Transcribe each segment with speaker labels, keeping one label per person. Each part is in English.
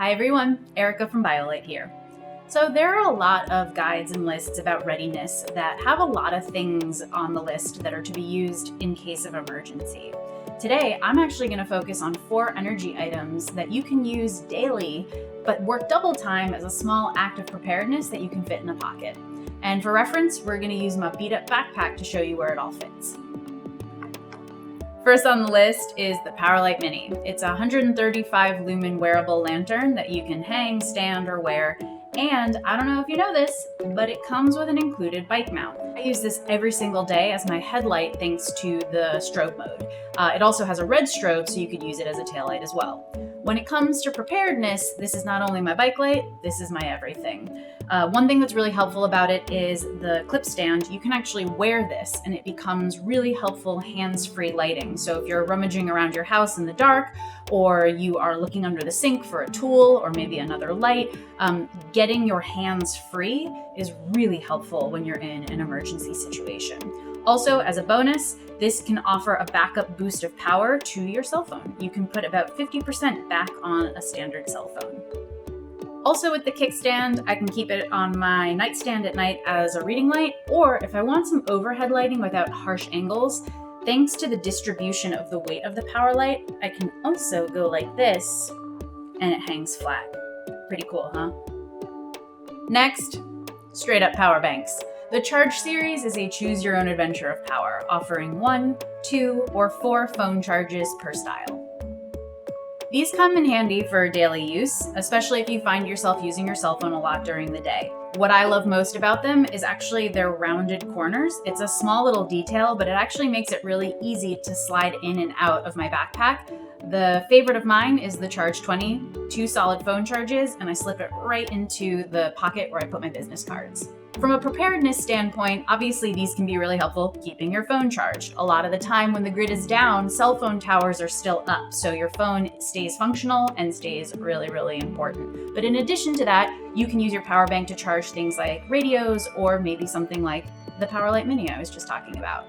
Speaker 1: Hi everyone, Erica from Powerlight here. So there are a lot of guides and lists about readiness that have a lot of things on the list that are to be used in case of emergency. Today, I'm actually going to focus on 4 energy items that you can use daily, but work double time as a small act of preparedness that you can fit in a pocket. And for reference, we're going to use my beat up backpack to show you where it all fits. First on the list is the Powerlight Mini. It's a 135 lumen wearable lantern that you can hang, stand, or wear. And I don't know if you know this, but it comes with an included bike mount. I use this every single day as my headlight thanks to the strobe mode. It also has a red strobe, so you could use it as a taillight as well. When it comes to preparedness, this is not only my bike light, this is my everything. One thing that's really helpful about it is the clip stand. You can actually wear this and it becomes really helpful hands-free lighting. So if you're rummaging around your house in the dark, or you are looking under the sink for a tool or maybe another light, getting your hands free is really helpful when you're in an emergency situation. Also, as a bonus, this can offer a backup boost of power to your cell phone. You can put about 50% back on a standard cell phone. Also with the kickstand, I can keep it on my nightstand at night as a reading light, or if I want some overhead lighting without harsh angles, thanks to the distribution of the weight of the Powerlight, I can also go like this and it hangs flat. Pretty cool, huh? Next, straight up power banks. The Charge series is a choose your own adventure of power, offering 1, 2, or 4 phone charges per style. These come in handy for daily use, especially if you find yourself using your cell phone a lot during the day. What I love most about them is actually their rounded corners. It's a small little detail, but it actually makes it really easy to slide in and out of my backpack. The favorite of mine is the Charge 20, 2 solid phone charges, and I slip it right into the pocket where I put my business cards. From a preparedness standpoint, obviously these can be really helpful keeping your phone charged. A lot of the time when the grid is down, cell phone towers are still up, so your phone stays functional and stays really, really important. But in addition to that, you can use your power bank to charge things like radios or maybe something like the Powerlight Mini I was just talking about.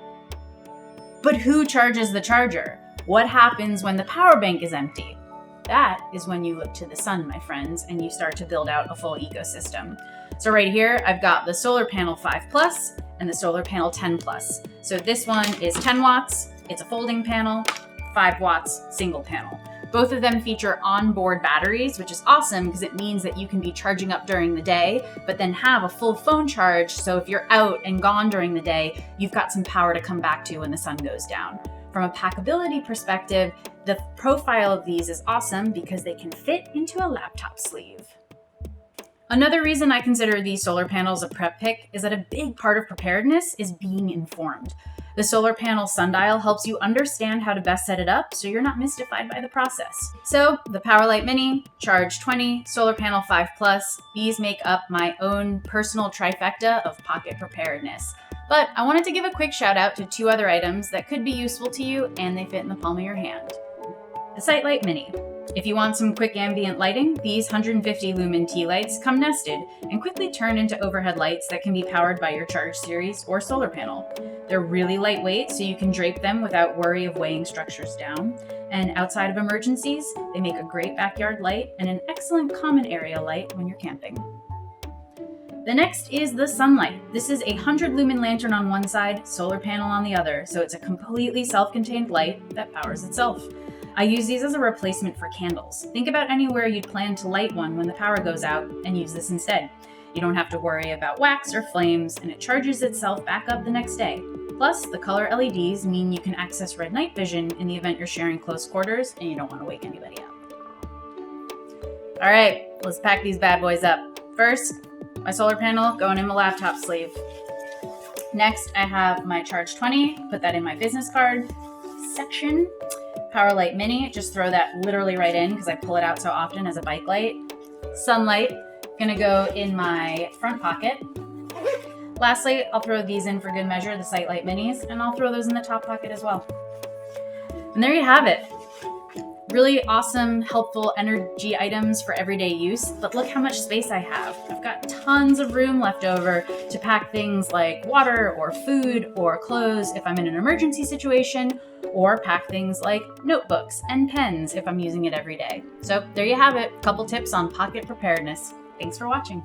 Speaker 1: But who charges the charger? What happens when the power bank is empty? That is when you look to the sun, my friends, and you start to build out a full ecosystem. So right here, I've got the solar panel 5 Plus and the solar panel 10 Plus. So this one is 10 watts, it's a folding panel, 5 watts, single panel. Both of them feature onboard batteries, which is awesome because it means that you can be charging up during the day, but then have a full phone charge. So if you're out and gone during the day, you've got some power to come back to when the sun goes down. From a packability perspective, the profile of these is awesome because they can fit into a laptop sleeve. Another reason I consider these solar panels a prep pick is that a big part of preparedness is being informed. The solar panel sundial helps you understand how to best set it up so you're not mystified by the process. So the Powerlight Mini, Charge 20, solar panel 5 Plus, these make up my own personal trifecta of pocket preparedness. But I wanted to give a quick shout out to 2 other items that could be useful to you and they fit in the palm of your hand. The Sightlight Mini. If you want some quick ambient lighting, these 150 lumen tea lights come nested and quickly turn into overhead lights that can be powered by your Charge series or solar panel. They're really lightweight, so you can drape them without worry of weighing structures down. And outside of emergencies, they make a great backyard light and an excellent common area light when you're camping. The next is the Sunlight. This is a 100 lumen lantern on one side, solar panel on the other, so it's a completely self-contained light that powers itself. I use these as a replacement for candles. Think about anywhere you'd plan to light one when the power goes out and use this instead. You don't have to worry about wax or flames, and it charges itself back up the next day. Plus, the color LEDs mean you can access red night vision in the event you're sharing close quarters and you don't want to wake anybody up. All right, let's pack these bad boys up. First, my solar panel going in my laptop sleeve. Next, I have my Charge 20, put that in my business card section. Powerlight Mini, just throw that literally right in because I pull it out so often as a bike light. Sunlight, gonna go in my front pocket. Lastly, I'll throw these in for good measure, the Sightlight Minis, and I'll throw those in the top pocket as well. And there you have it. Really awesome, helpful energy items for everyday use, but look how much space I have. I've got tons of room left over to pack things like water or food or clothes if I'm in an emergency situation, or pack things like notebooks and pens if I'm using it every day. So there you have it, a couple tips on pocket preparedness. Thanks for watching.